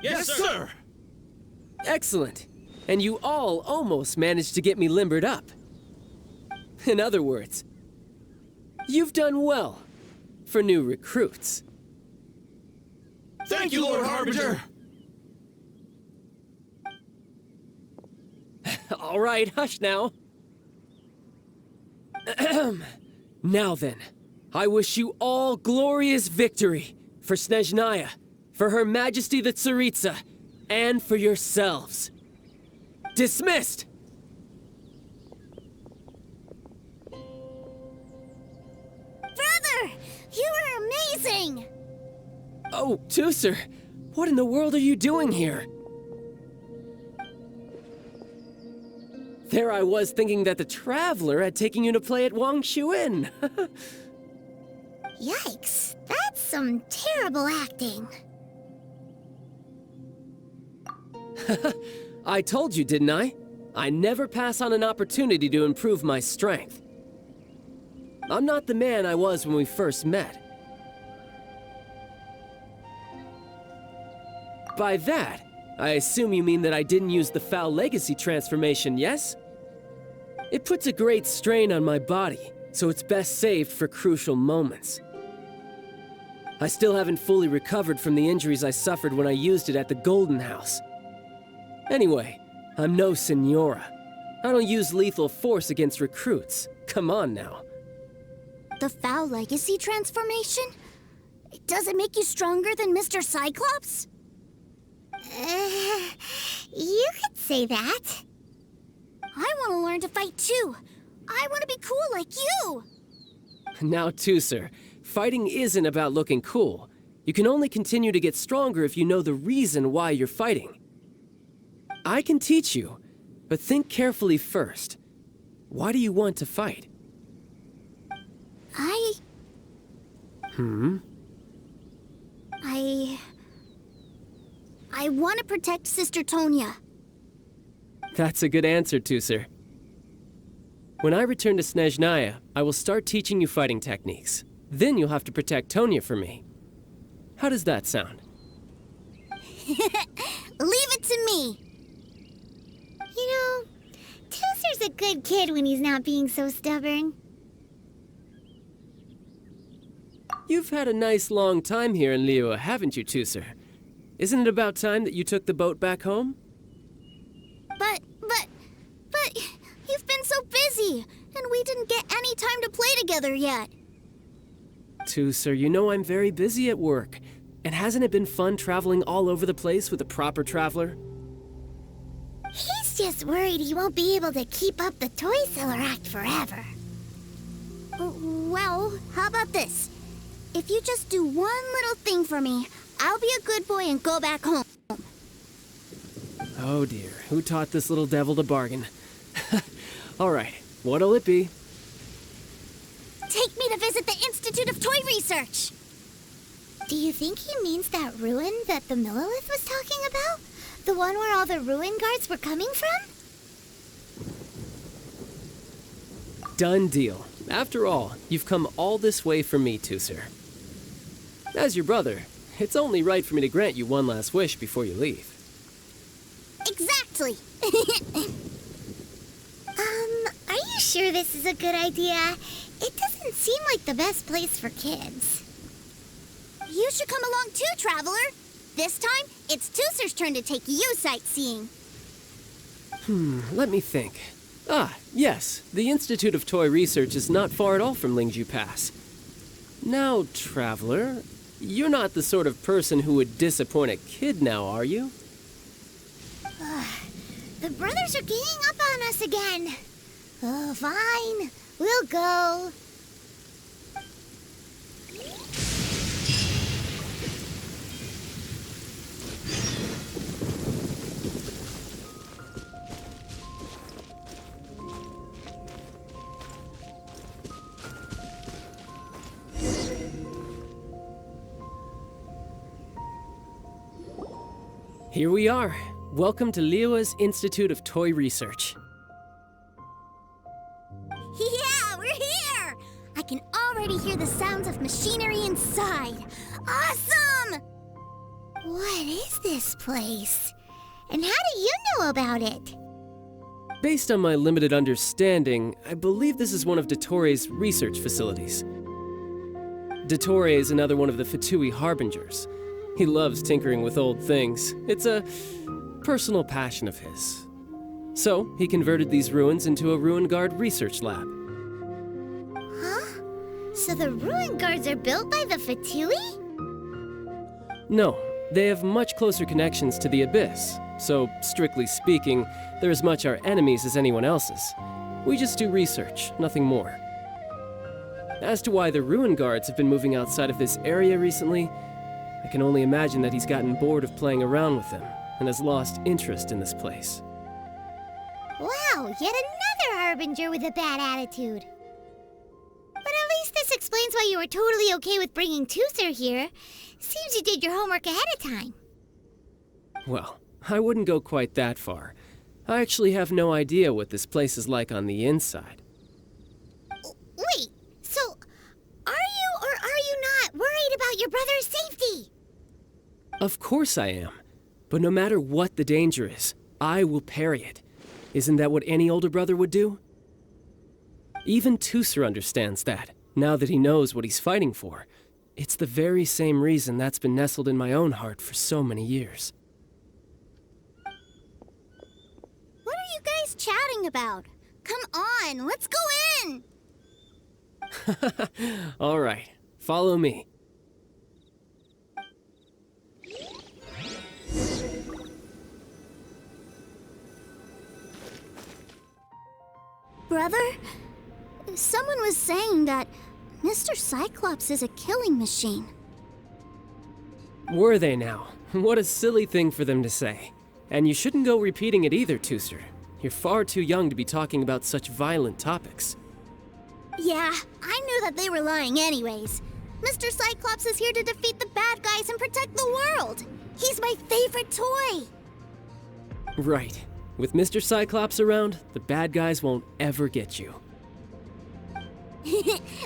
Yes, sir! Excellent. and you all almost managed to get me limbered up. In other words, you've done well for new recruits. Thank you, Lord Harbinger! All right, hush now. Now then, I wish you all glorious victory for Snezhnaya, for Her Majesty the Tsaritsa, and for yourselves. Dismissed! Brother! You were amazing! Oh, Tusser, what in the world are you doing here? There I was thinking that the Traveler had taken you to play at Wang Xuan. Yikes, that's some terrible acting. I told you, didn't I? I never pass on an opportunity to improve my strength. I'm not the man I was when we first met. By that, I assume you mean that I didn't use the Foul Legacy transformation, yes? It puts a great strain on my body, so it's best saved for crucial moments. I still haven't fully recovered from the injuries I suffered when I used it at the Golden House. Anyway, I'm no Senora. I don't use lethal force against recruits. Come on now. The Foul Legacy transformation? Does it make you stronger than Mr. Cyclops? You could say that. I want to learn to fight too. I want to be cool like you. Now, Tusser, fighting isn't about looking cool. You can only continue to get stronger if you know the reason why you're fighting. I can teach you, but think carefully first. Why do you want to fight? I want to protect Sister Tonya. That's a good answer, Tusser. When I return to Snezhnaya, I will start teaching you fighting techniques. Then you'll have to protect Tonya for me. How does that sound? Leave it to me. You know, Tusser's a good kid when he's not being so stubborn. You've had a nice long time here in Liyue, haven't you, Tusser? Isn't it about time that you took the boat back home? But, you've been so busy, and we didn't get any time to play together yet. Tusser, you know I'm very busy at work. And hasn't it been fun traveling all over the place with a proper traveler? He's just worried he won't be able to keep up the toy seller act forever. Well, how about this? If you just do one little thing for me, I'll be a good boy and go back home. Oh dear, who taught this little devil to bargain? All right, what'll it be? Take me to visit the Institute of Toy Research. Do you think he means that ruin that the Millilith was talking about? The one where all the ruin guards were coming from? Done deal. After all, you've come all this way for me, Tusser. As your brother, it's only right for me to grant you one last wish before you leave. Exactly. Are you sure this is a good idea? It doesn't seem like the best place for kids. You should come along too, Traveler. This time, it's Tusser's turn to take you sightseeing. Let me think. Ah, yes, the Institute of Toy Research is not far at all from Lingju Pass. Now, Traveler, you're not the sort of person who would disappoint a kid now, are you? The brothers are ganging up on us again. Oh, fine. We'll go. Here we are. Welcome to Liyue's Institute of Toy Research. Yeah, we're here! I can already hear the sounds of machinery inside. Awesome! What is this place? And how do you know about it? Based on my limited understanding, I believe this is one of Dottore research facilities. Dottore is another one of the Fatui Harbingers. He loves tinkering with old things. It's a personal passion of his. So, he converted these ruins into a Ruin Guard research lab. Huh? So the ruin guards are built by the Fatui? No, they have much closer connections to the Abyss. So, strictly speaking, they're as much our enemies as anyone else's. We just do research, nothing more. As to why the Ruin Guards have been moving outside of this area recently, I can only imagine that he's gotten bored of playing around with them and has lost interest in this place. Wow, yet another Harbinger with a bad attitude. But at least this explains why you were totally okay with bringing Tusser here. Seems you did your homework ahead of time. Well, I wouldn't go quite that far. I actually have no idea what this place is like on the inside. Wait, so are you or are you not worried about your brother's safety? Of course I am. But no matter what the danger is, I will parry it. Isn't that what any older brother would do? Even Tusser understands that, now that he knows what he's fighting for. It's the very same reason that's been nestled in my own heart for so many years. What are you guys chatting about? Come on, let's go in! All right, follow me. Brother, someone was saying that Mr. Cyclops is a killing machine. Were they now? What a silly thing for them to say. And you shouldn't go repeating it either, Tusser. You're far too young to be talking about such violent topics. Yeah, I knew that they were lying anyways. Mr. Cyclops is here to defeat the bad guys and protect the world. He's my favorite toy. Right. With Mr. Cyclops around, the bad guys won't ever get you.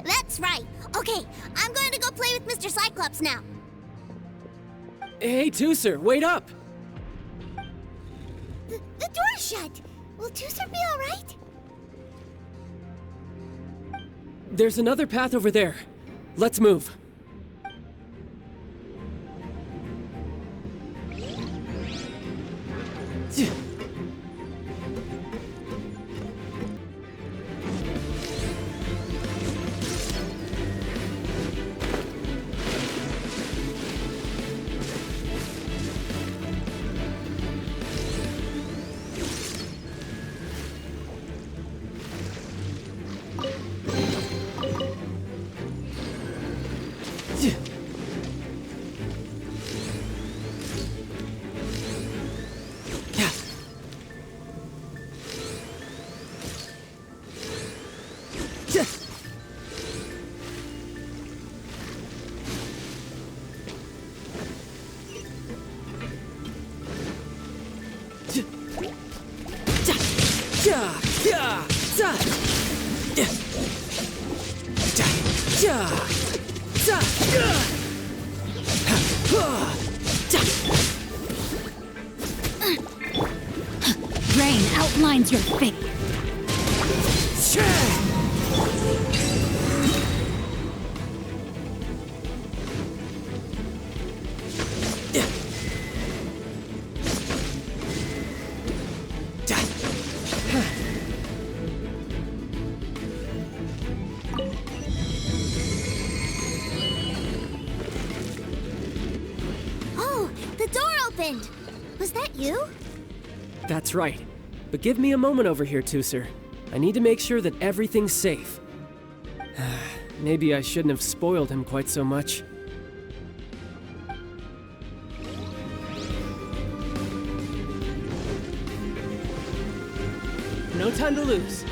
That's right. Okay, I'm going to go play with Mr. Cyclops now. Hey, Tusser, wait up! The door's shut. Will Tusser be all right? There's another path over there. Let's move. Rain outlines your fate. Oh, the door opened. Was that you? That's right. But give me a moment over here, Tusser. I need to make sure that everything's safe. Maybe I shouldn't have spoiled him quite so much. No time to lose.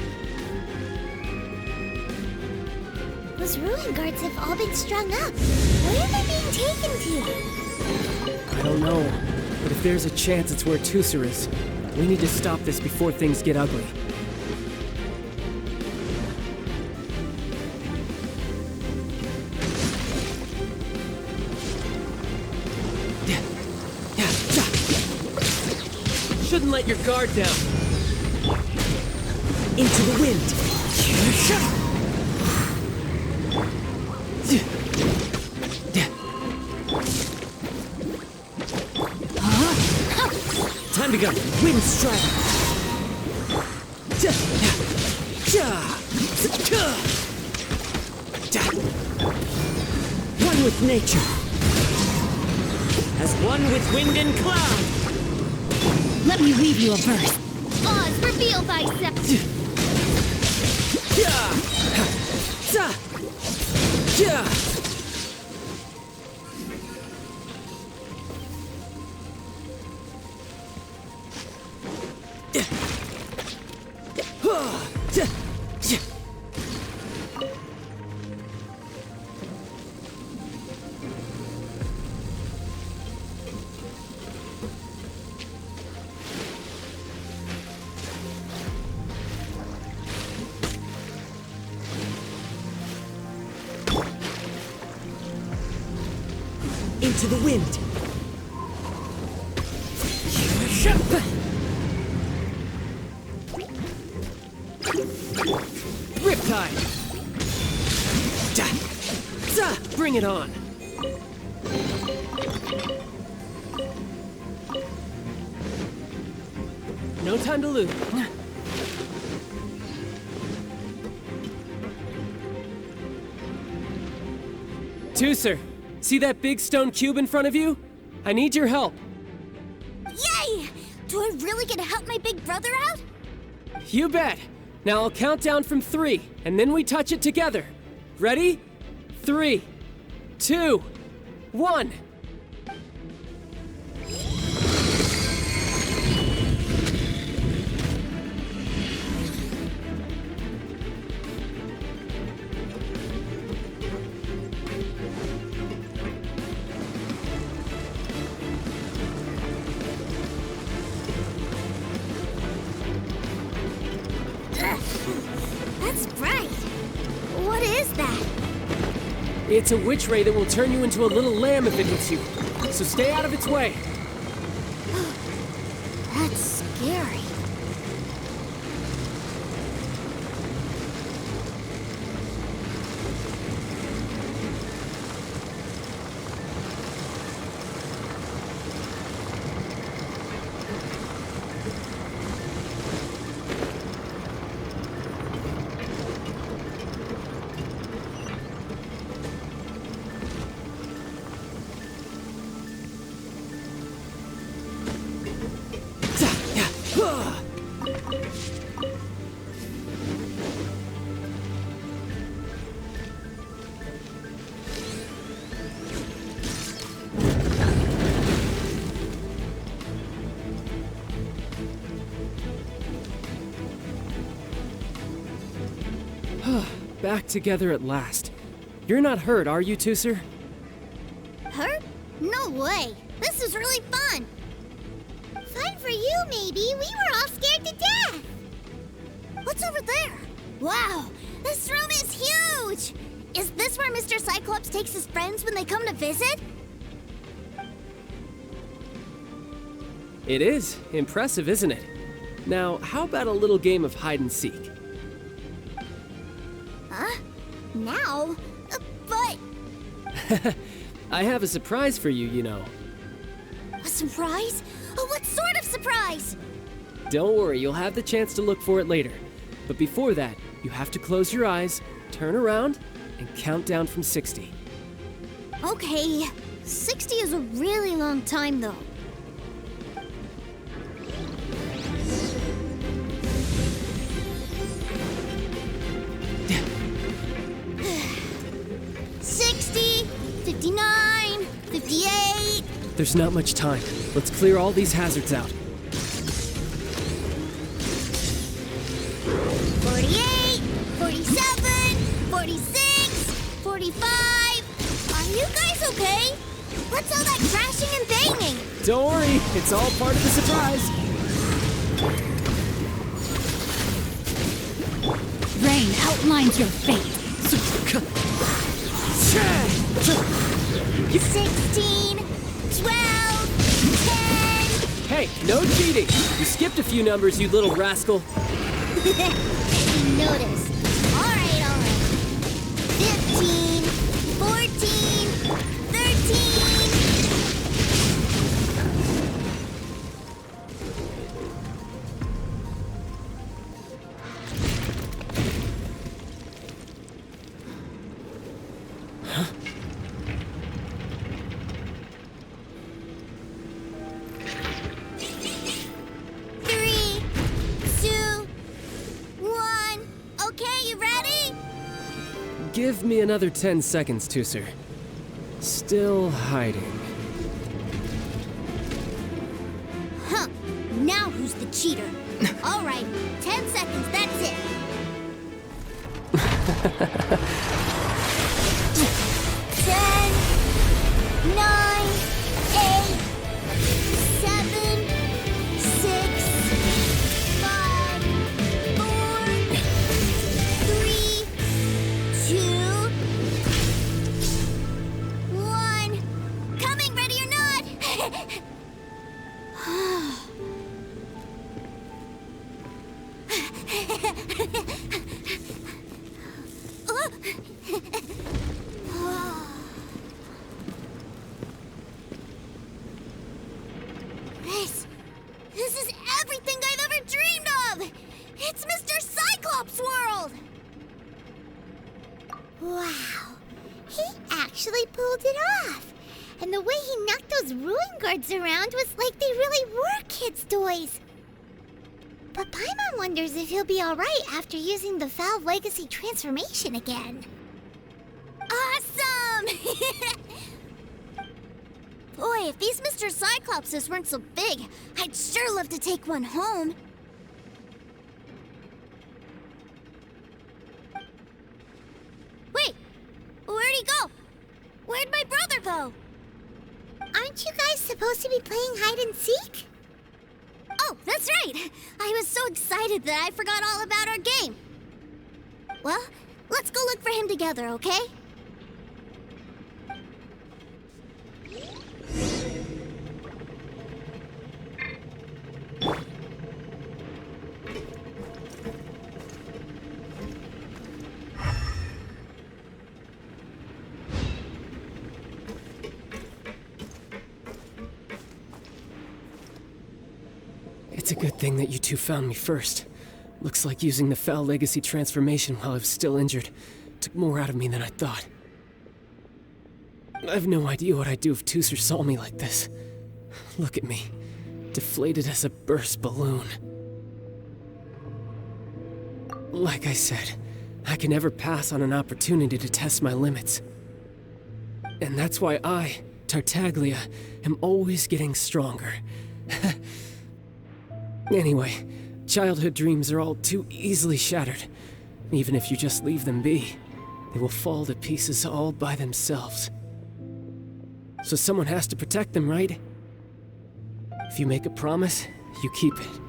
Those ruin guards have all been strung up. Where are they being taken to? I don't know, but if there's a chance it's where Tusser is, we need to stop this before things get ugly. Shouldn't let your guard down. Into the wind. Time to go. Wind strike. One with nature. As one with wind and cloud. Let me read you a verse. Oz, reveal thyself. Into the wind. Riptide. Bring it on. No time to lose. Tooser, see that big stone cube in front of you? I need your help. Yay! Do I really get to help my big brother out? You bet. Now I'll count down from 3, and then we touch it together. Ready? 3, 2, 1. That's bright. What is that? It's a witch ray that will turn you into a little lamb if it hits you. So stay out of its way. That's scary. Back together at last. You're not hurt, are you, Tooser? Hurt? No way. This is really fun. Fun for you, maybe. We were all scared to death. What's over there? Wow, this room is huge. Is this where Mr. Cyclops takes his friends when they come to visit? It is. Impressive, isn't it? Now, how about a little game of hide and seek? Huh? Now? But... I have a surprise for you, you know. A surprise? Oh, what sort of surprise? Don't worry, you'll have the chance to look for it later. But before that, you have to close your eyes, turn around, and count down from 60. Okay, 60 is a really long time, though. There's not much time. Let's clear all these hazards out. 48, 47, 46, 45. Are you guys okay? What's all that crashing and banging? Don't worry, it's all part of the surprise. Rain outlines your fate. 16, 12, 10. Hey, no cheating. You skipped a few numbers, you little rascal. Notice. All right. 15, 14, 13. Give me another 10 seconds, Tusser. Still hiding. Huh. Now who's the cheater? All right, 10 seconds, that's it. 10, 9, 8, 7, 6, 5, 4, 3, 2, 1. Coming, ready or not? This is everything I've ever dreamed of! It's Mr. Cyclops' world! Wow, he actually pulled it off. And the way he knocked those ruin guards around was like they really were kids' toys. But Paimon wonders if he'll be alright after using the Valve Legacy transformation again. Awesome! Boy, if these Mr. Cyclopses weren't so big, I'd sure love to take one home. Wait, where'd he go? Where'd my brother go? Aren't you guys supposed to be playing hide and seek? Oh, that's right! I was so excited that I forgot all about our game. Well, let's go look for him together, okay? It's a good thing that you two found me first. Looks like using the Foul Legacy transformation while I was still injured took more out of me than I thought. I have no idea what I'd do if Tusser saw me like this. Look at me, deflated as a burst balloon. Like I said, I can never pass on an opportunity to test my limits. And that's why I, Tartaglia, am always getting stronger. Anyway, childhood dreams are all too easily shattered. Even if you just leave them be, they will fall to pieces all by themselves. So someone has to protect them, right? If you make a promise, you keep it.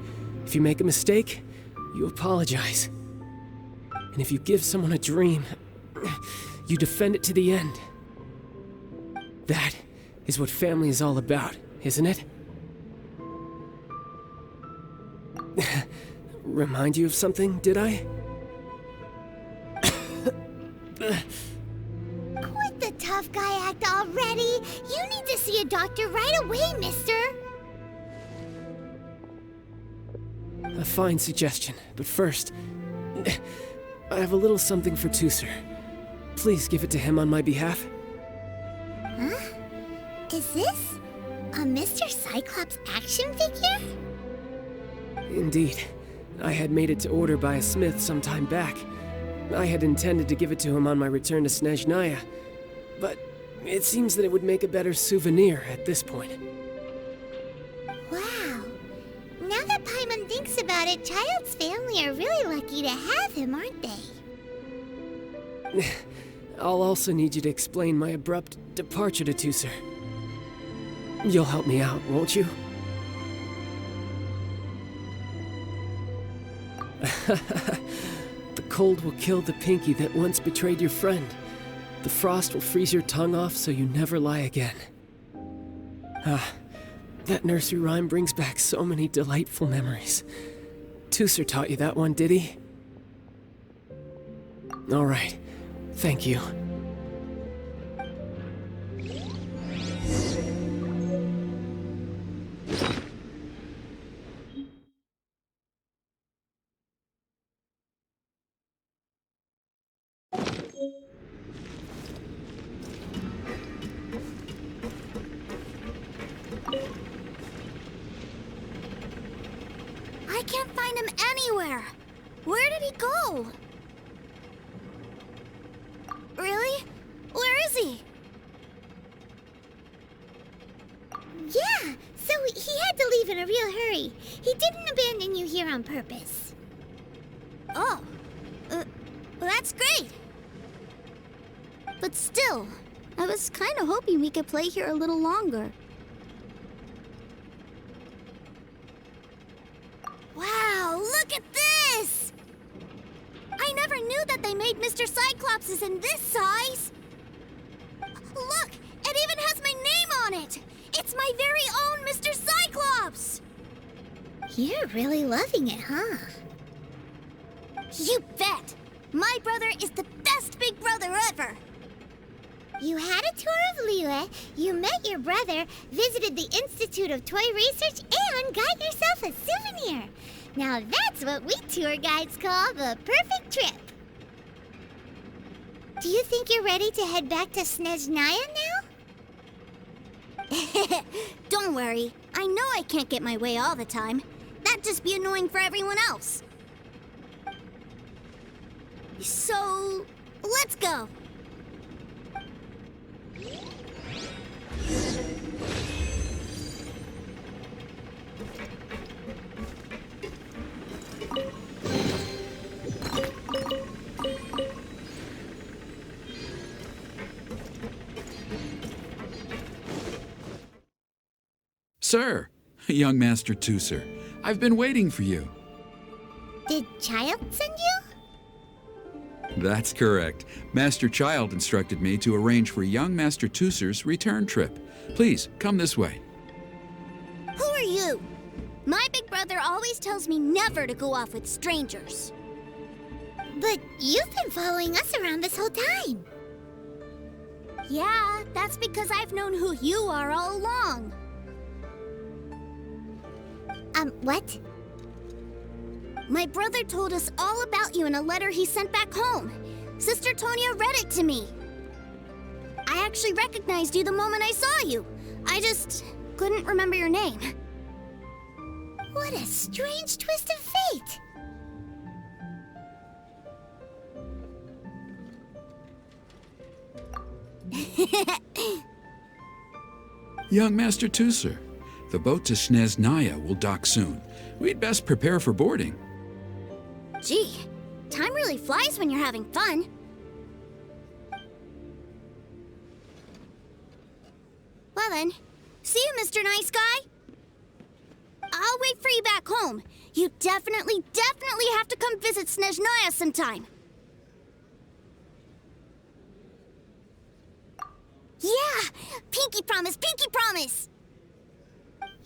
If you make a mistake, you apologize. And if you give someone a dream, you defend it to the end. That is what family is all about, isn't it? Remind you of something, did I? Quit the tough guy act already. You need to see a doctor right away, mister. A fine suggestion, but first, I have a little something for Tusser. Please give it to him on my behalf. Huh? Is this a Mr. Cyclops action figure? Indeed. I had made it to order by a smith some time back. I had intended to give it to him on my return to Snezhnaya, but it seems that it would make a better souvenir at this point. Wow. Now that Paimon thinks about it, Childe's family are really lucky to have him, aren't they? I'll also need you to explain my abrupt departure to Tusser. You'll help me out, won't you? The cold will kill the pinky that once betrayed your friend. The frost will freeze your tongue off so you never lie again. Ah, that nursery rhyme brings back so many delightful memories. Tooser taught you that one, did he? All right. Thank you. I can't find him anywhere. Where did he go? Really? Where is he? Yeah, so he had to leave in a real hurry. He didn't abandon you here on purpose. Oh, well, that's great. But still, I was kind of hoping we could play here a little longer. Wow, look at this! I never knew that they made Mr. Cyclops in this size. Look, it even has my name on it. It's my very own Mr. Cyclops! You're really loving it, huh? You bet! My brother is the best big brother ever! You had a tour of Liyue, you met your brother, visited the Institute of Toy Research, and got yourself a souvenir. Now that's what we tour guides call the perfect trip. Do you think you're ready to head back to Snezhnaya now? Don't worry. I know I can't get my way all the time. That'd just be annoying for everyone else. So, let's go. Sir, young Master Tooser, I've been waiting for you. Did Childe send you? That's correct. Master Childe instructed me to arrange for young Master Tooser's return trip. Please, come this way. Who are you? My big brother always tells me never to go off with strangers. But you've been following us around this whole time. Yeah, that's because I've known who you are all along. What? My brother told us all about you in a letter he sent back home. Sister Tonya read it to me. I actually recognized you the moment I saw you. I just couldn't remember your name. What a strange twist of fate. Young Master Tooser, the boat to Snezhnaya will dock soon. We'd best prepare for boarding. Gee, time really flies when you're having fun. Well then, see you, Mr. Nice Guy. I'll wait for you back home. You definitely have to come visit Snezhnaya sometime. Yeah! Pinky promise, pinky promise!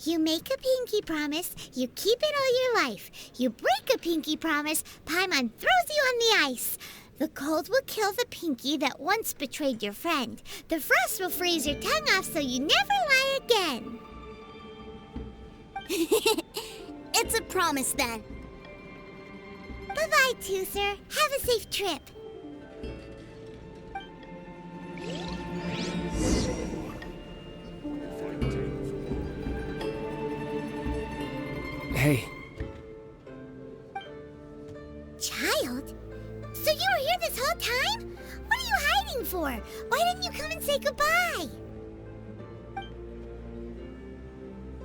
You make a pinky promise, you keep it all your life. You break a pinky promise, Paimon throws you on the ice. The cold will kill the pinky that once betrayed your friend. The frost will freeze your tongue off so you never lie again. It's a promise then. Bye-bye, Tooser. Have a safe trip. Hey. Childe? So you were here this whole time? What are you hiding for? Why didn't you come and say goodbye?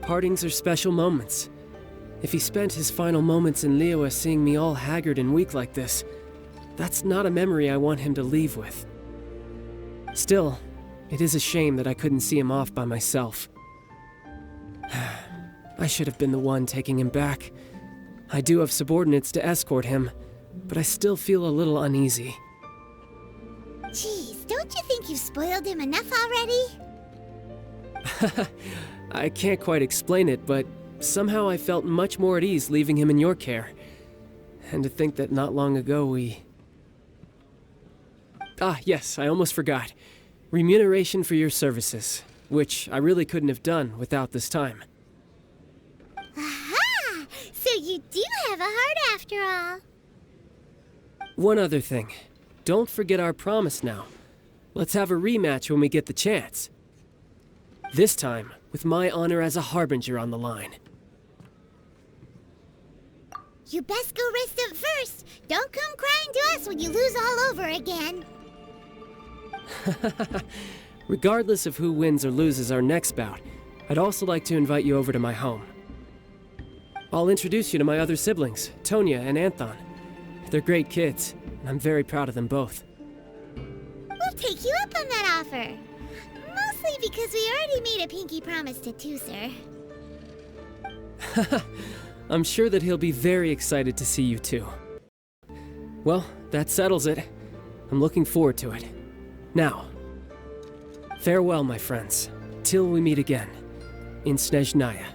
Partings are special moments. If he spent his final moments in Liyue seeing me all haggard and weak like this, that's not a memory I want him to leave with. Still, it is a shame that I couldn't see him off by myself. I should have been the one taking him back. I do have subordinates to escort him, but I still feel a little uneasy. Jeez, don't you think you've spoiled him enough already? I can't quite explain it, but somehow I felt much more at ease leaving him in your care. And to think that not long ago we... Ah, yes, I almost forgot. Remuneration for your services, which I really couldn't have done without this time. Aha! So you do have a heart after all. One other thing. Don't forget our promise now. Let's have a rematch when we get the chance. This time, with my honor as a harbinger on the line. You best go rest up first. Don't come crying to us when you lose all over again. Regardless of who wins or loses our next bout, I'd also like to invite you over to my home. I'll introduce you to my other siblings, Tonya and Anthon. They're great kids, and I'm very proud of them both. We'll take you up on that offer. Mostly because we already made a pinky promise to Tusser. I'm sure that he'll be very excited to see you too. Well, that settles it. I'm looking forward to it. Now, farewell, my friends, till we meet again in Snezhnaya.